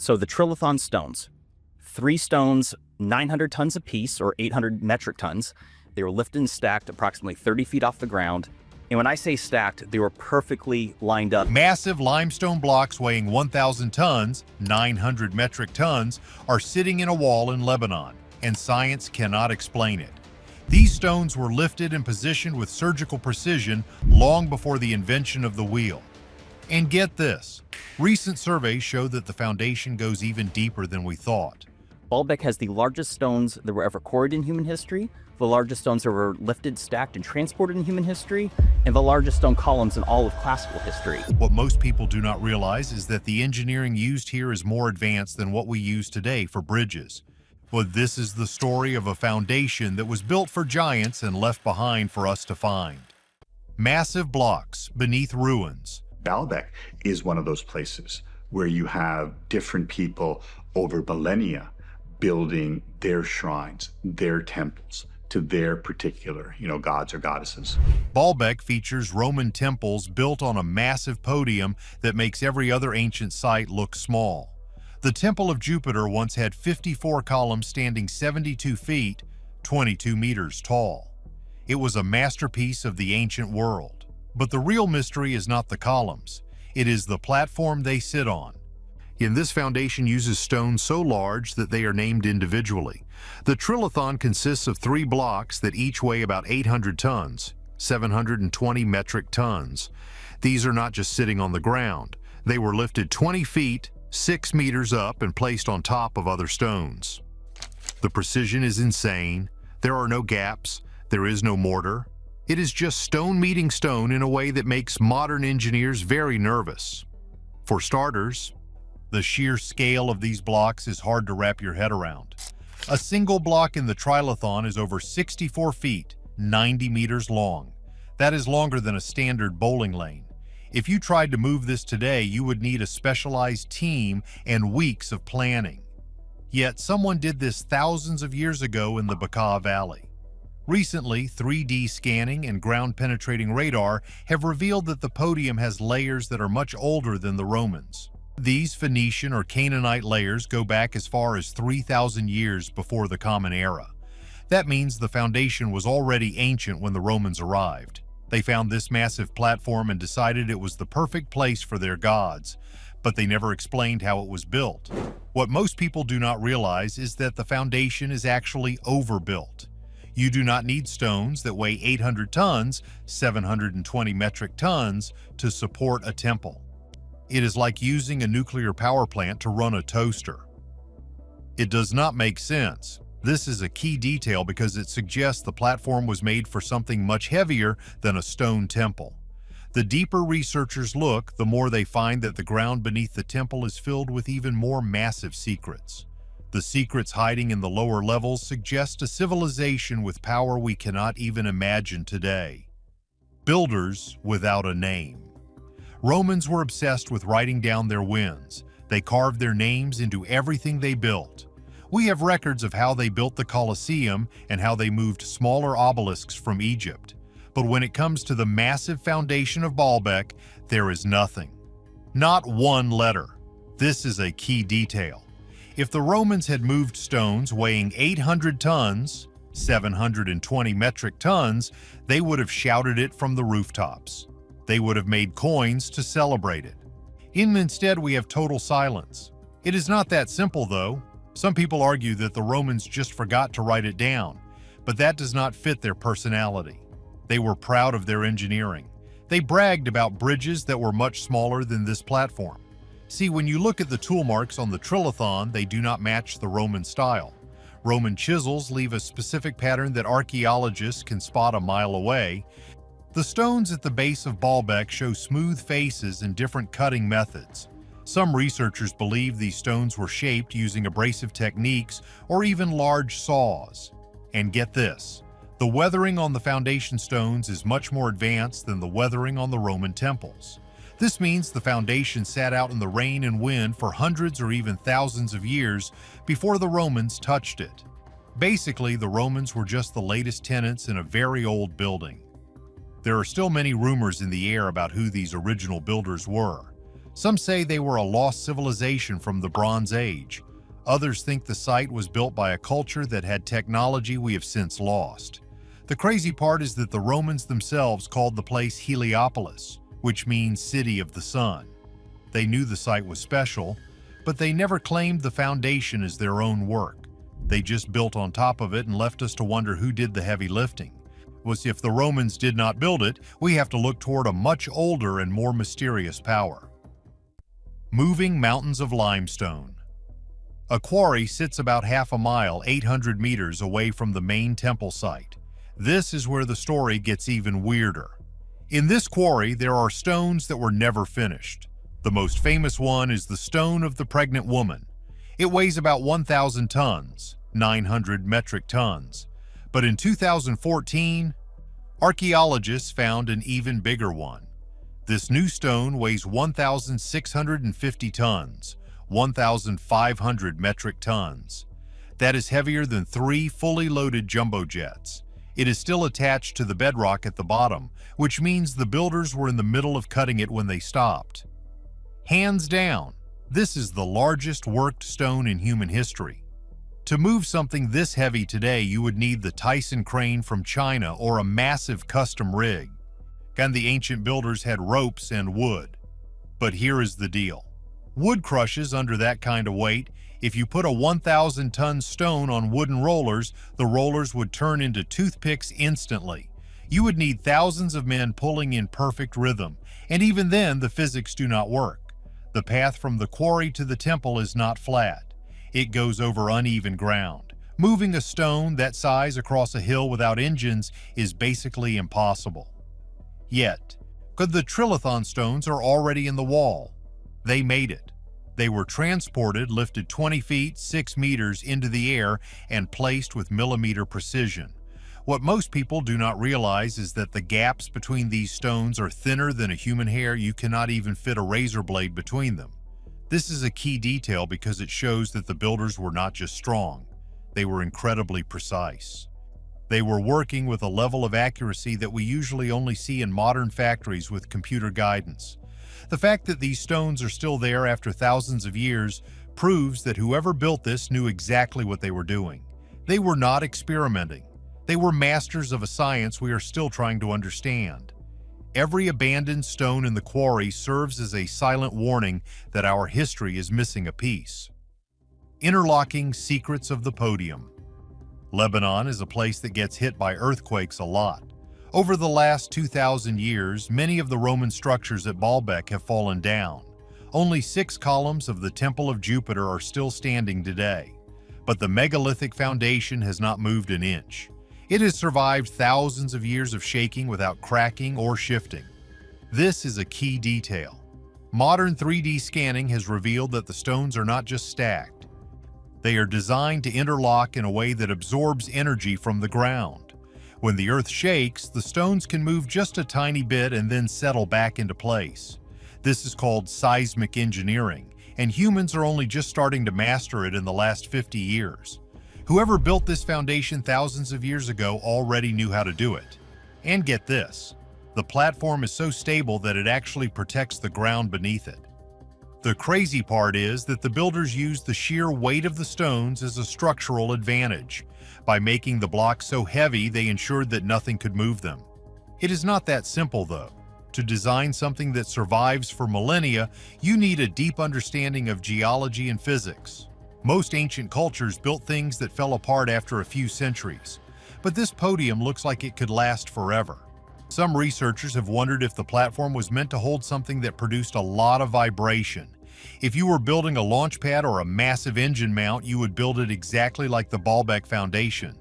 So the trilithon stones, 3 stones, 900 tons apiece, or 800 metric tons. They were lifted and stacked approximately 30 feet off the ground. And when I say stacked, they were perfectly lined up. Massive limestone blocks weighing 1,000 tons, 900 metric tons, are sitting in a wall in Lebanon, and science cannot explain it. These stones were lifted and positioned with surgical precision long before the invention of the wheel. And get this, recent surveys show that the foundation goes even deeper than we thought. Baalbek has the largest stones that were ever quarried in human history, the largest stones that were lifted, stacked, and transported in human history, and the largest stone columns in all of classical history. What most people do not realize is that the engineering used here is more advanced than what we use today for bridges. But this is the story of a foundation that was built for giants and left behind for us to find. Massive blocks beneath ruins. Baalbek is one of those places where you have different people over millennia building their shrines, their temples to their particular, gods or goddesses. Baalbek features Roman temples built on a massive podium that makes every other ancient site look small. The Temple of Jupiter once had 54 columns standing 72 feet, 22 meters tall. It was a masterpiece of the ancient world. But the real mystery is not the columns. It is the platform they sit on. This foundation uses stones so large that they are named individually. The trilithon consists of 3 blocks that each weigh about 800 tons, 720 metric tons. These are not just sitting on the ground. They were lifted 20 feet, 6 meters up and placed on top of other stones. The precision is insane. There are no gaps. There is no mortar. It is just stone meeting stone in a way that makes modern engineers very nervous. For starters, the sheer scale of these blocks is hard to wrap your head around. A single block in the trilithon is over 64 feet, 90 meters long. That is longer than a standard bowling lane. If you tried to move this today, you would need a specialized team and weeks of planning. Yet someone did this thousands of years ago in the Bekaa Valley. Recently, 3D scanning and ground-penetrating radar have revealed that the podium has layers that are much older than the Romans. These Phoenician or Canaanite layers go back as far as 3,000 years before the Common Era. That means the foundation was already ancient when the Romans arrived. They found this massive platform and decided it was the perfect place for their gods, but they never explained how it was built. What most people do not realize is that the foundation is actually overbuilt. You do not need stones that weigh 800 tons, 720 metric tons, to support a temple. It is like using a nuclear power plant to run a toaster. It does not make sense. This is a key detail because it suggests the platform was made for something much heavier than a stone temple. The deeper researchers look, the more they find that the ground beneath the temple is filled with even more massive secrets. The secrets hiding in the lower levels suggest a civilization with power we cannot even imagine today. Builders without a name. Romans were obsessed with writing down their wins. They carved their names into everything they built. We have records of how they built the Colosseum and how they moved smaller obelisks from Egypt. But when it comes to the massive foundation of Baalbek, there is nothing. Not one letter. This is a key detail. If the Romans had moved stones weighing 800 tons, 720 metric tons, they would have shouted it from the rooftops. They would have made coins to celebrate it. Instead, we have total silence. It is not that simple, though. Some people argue that the Romans just forgot to write it down, but that does not fit their personality. They were proud of their engineering. They bragged about bridges that were much smaller than this platform. See, when you look at the tool marks on the trilithon, they do not match the Roman style. Roman chisels leave a specific pattern that archaeologists can spot a mile away. The stones at the base of Baalbek show smooth faces and different cutting methods. Some researchers believe these stones were shaped using abrasive techniques or even large saws. And get this, the weathering on the foundation stones is much more advanced than the weathering on the Roman temples. This means the foundation sat out in the rain and wind for hundreds or even thousands of years before the Romans touched it. Basically, the Romans were just the latest tenants in a very old building. There are still many rumors in the air about who these original builders were. Some say they were a lost civilization from the Bronze Age. Others think the site was built by a culture that had technology we have since lost. The crazy part is that the Romans themselves called the place Heliopolis, which means City of the Sun. They knew the site was special, but they never claimed the foundation as their own work. They just built on top of it and left us to wonder who did the heavy lifting. Was if the Romans did not build it, we have to look toward a much older and more mysterious power. Moving mountains of limestone. A quarry sits about half a mile, 800 meters away from the main temple site. This is where the story gets even weirder. In this quarry, there are stones that were never finished. The most famous one is the Stone of the Pregnant Woman. It weighs about 1,000 tons, 900 metric tons. But in 2014, archaeologists found an even bigger one. This new stone weighs 1,650 tons, 1,500 metric tons. That is heavier than 3 fully loaded jumbo jets. It is still attached to the bedrock at the bottom, which means the builders were in the middle of cutting it when they stopped. Hands down, this is the largest worked stone in human history. To move something this heavy today, you would need the Tyson crane from China or a massive custom rig. And the ancient builders had ropes and wood. But here is the deal. Wood crushes under that kind of weight. If you put a 1,000-ton stone on wooden rollers, the rollers would turn into toothpicks instantly. You would need thousands of men pulling in perfect rhythm, and even then the physics do not work. The path from the quarry to the temple is not flat. It goes over uneven ground. Moving a stone that size across a hill without engines is basically impossible. Yet, the trilithon stones are already in the wall. They made it. They were transported, lifted 20 feet, 6 meters into the air, and placed with millimeter precision. What most people do not realize is that the gaps between these stones are thinner than a human hair. You cannot even fit a razor blade between them. This is a key detail because it shows that the builders were not just strong, they were incredibly precise. They were working with a level of accuracy that we usually only see in modern factories with computer guidance. The fact that these stones are still there after thousands of years proves that whoever built this knew exactly what they were doing. They were not experimenting. They were masters of a science we are still trying to understand. Every abandoned stone in the quarry serves as a silent warning that our history is missing a piece. Interlocking secrets of the podium. Lebanon is a place that gets hit by earthquakes a lot. Over the last 2,000 years, many of the Roman structures at Baalbek have fallen down. Only 6 columns of the Temple of Jupiter are still standing today, but the megalithic foundation has not moved an inch. It has survived thousands of years of shaking without cracking or shifting. This is a key detail. Modern 3D scanning has revealed that the stones are not just stacked. They are designed to interlock in a way that absorbs energy from the ground. When the earth shakes, the stones can move just a tiny bit and then settle back into place. This is called seismic engineering, and humans are only just starting to master it in the last 50 years. Whoever built this foundation thousands of years ago already knew how to do it. And get this, the platform is so stable that it actually protects the ground beneath it. The crazy part is that the builders used the sheer weight of the stones as a structural advantage. By making the blocks so heavy, they ensured that nothing could move them. It is not that simple, though. To design something that survives for millennia, you need a deep understanding of geology and physics. Most ancient cultures built things that fell apart after a few centuries, but this podium looks like it could last forever. Some researchers have wondered if the platform was meant to hold something that produced a lot of vibration. If you were building a launch pad or a massive engine mount, you would build it exactly like the Baalbek Foundation.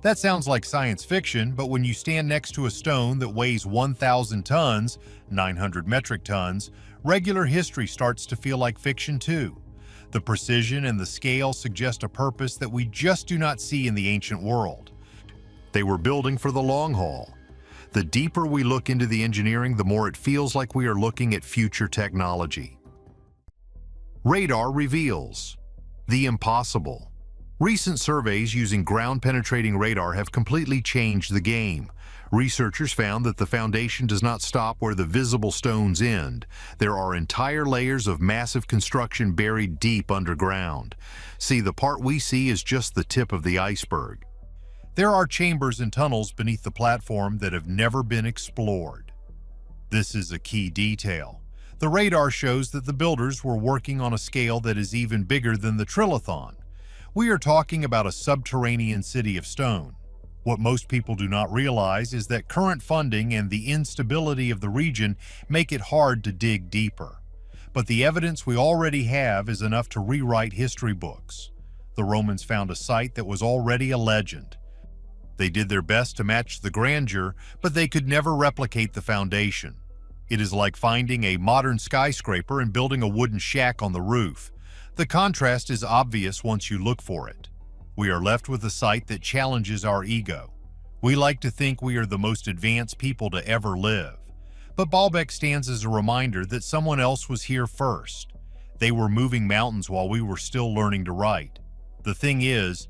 That sounds like science fiction, but when you stand next to a stone that weighs 1,000 tons, 900 metric tons, regular history starts to feel like fiction too. The precision and the scale suggest a purpose that we just do not see in the ancient world. They were building for the long haul. The deeper we look into the engineering, the more it feels like we are looking at future technology. Radar reveals the impossible. Recent surveys using ground-penetrating radar have completely changed the game. Researchers found that the foundation does not stop where the visible stones end. There are entire layers of massive construction buried deep underground. See, the part we see is just the tip of the iceberg. There are chambers and tunnels beneath the platform that have never been explored. This is a key detail. The radar shows that the builders were working on a scale that is even bigger than the trilithon. We are talking about a subterranean city of stone. What most people do not realize is that current funding and the instability of the region make it hard to dig deeper. But the evidence we already have is enough to rewrite history books. The Romans found a site that was already a legend. They did their best to match the grandeur, but they could never replicate the foundation. It is like finding a modern skyscraper and building a wooden shack on the roof. The contrast is obvious once you look for it. We are left with a site that challenges our ego. We like to think we are the most advanced people to ever live. But Baalbek stands as a reminder that someone else was here first. They were moving mountains while we were still learning to write. The thing is,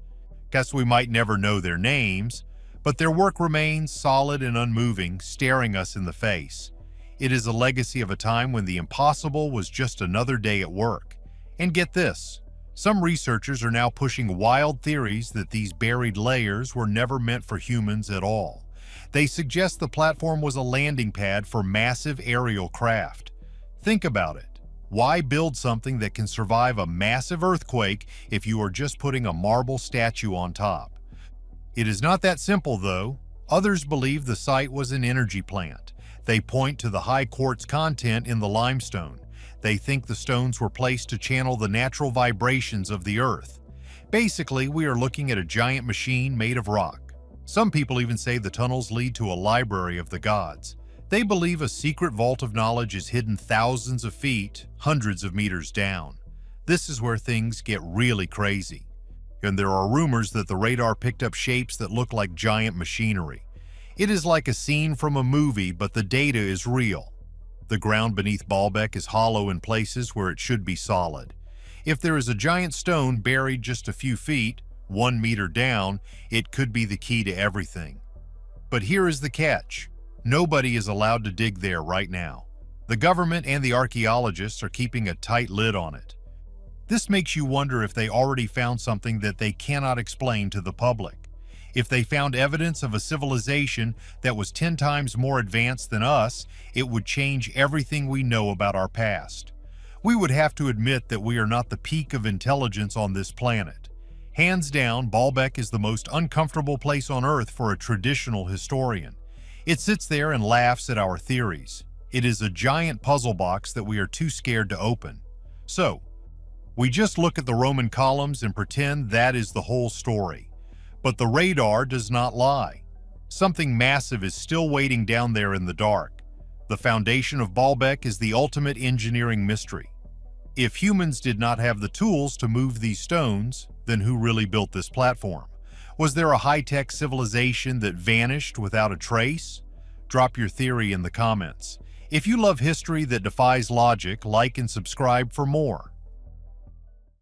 guess we might never know their names, but their work remains solid and unmoving, staring us in the face. It is a legacy of a time when the impossible was just another day at work. And get this, some researchers are now pushing wild theories that these buried layers were never meant for humans at all. They suggest the platform was a landing pad for massive aerial craft. Think about it. Why build something that can survive a massive earthquake if you are just putting a marble statue on top? It is not that simple, though. Others believe the site was an energy plant. They point to the high quartz content in the limestone. They think the stones were placed to channel the natural vibrations of the earth. Basically, we are looking at a giant machine made of rock. Some people even say the tunnels lead to a library of the gods. They believe a secret vault of knowledge is hidden thousands of feet, hundreds of meters down. This is where things get really crazy. And there are rumors that the radar picked up shapes that look like giant machinery. It is like a scene from a movie, but the data is real. The ground beneath Baalbek is hollow in places where it should be solid. If there is a giant stone buried just a few feet, 1 meter down, it could be the key to everything. But here is the catch. Nobody is allowed to dig there right now. The government and the archaeologists are keeping a tight lid on it. This makes you wonder if they already found something that they cannot explain to the public. If they found evidence of a civilization that was 10 times more advanced than us, it would change everything we know about our past. We would have to admit that we are not the peak of intelligence on this planet. Hands down, Baalbek is the most uncomfortable place on Earth for a traditional historian. It sits there and laughs at our theories. It is a giant puzzle box that we are too scared to open. So, we just look at the Roman columns and pretend that is the whole story. But the radar does not lie. Something massive is still waiting down there in the dark. The foundation of Baalbek is the ultimate engineering mystery. If humans did not have the tools to move these stones, then who really built this platform? Was there a high-tech civilization that vanished without a trace? Drop your theory in the comments. If you love history that defies logic, like and subscribe for more.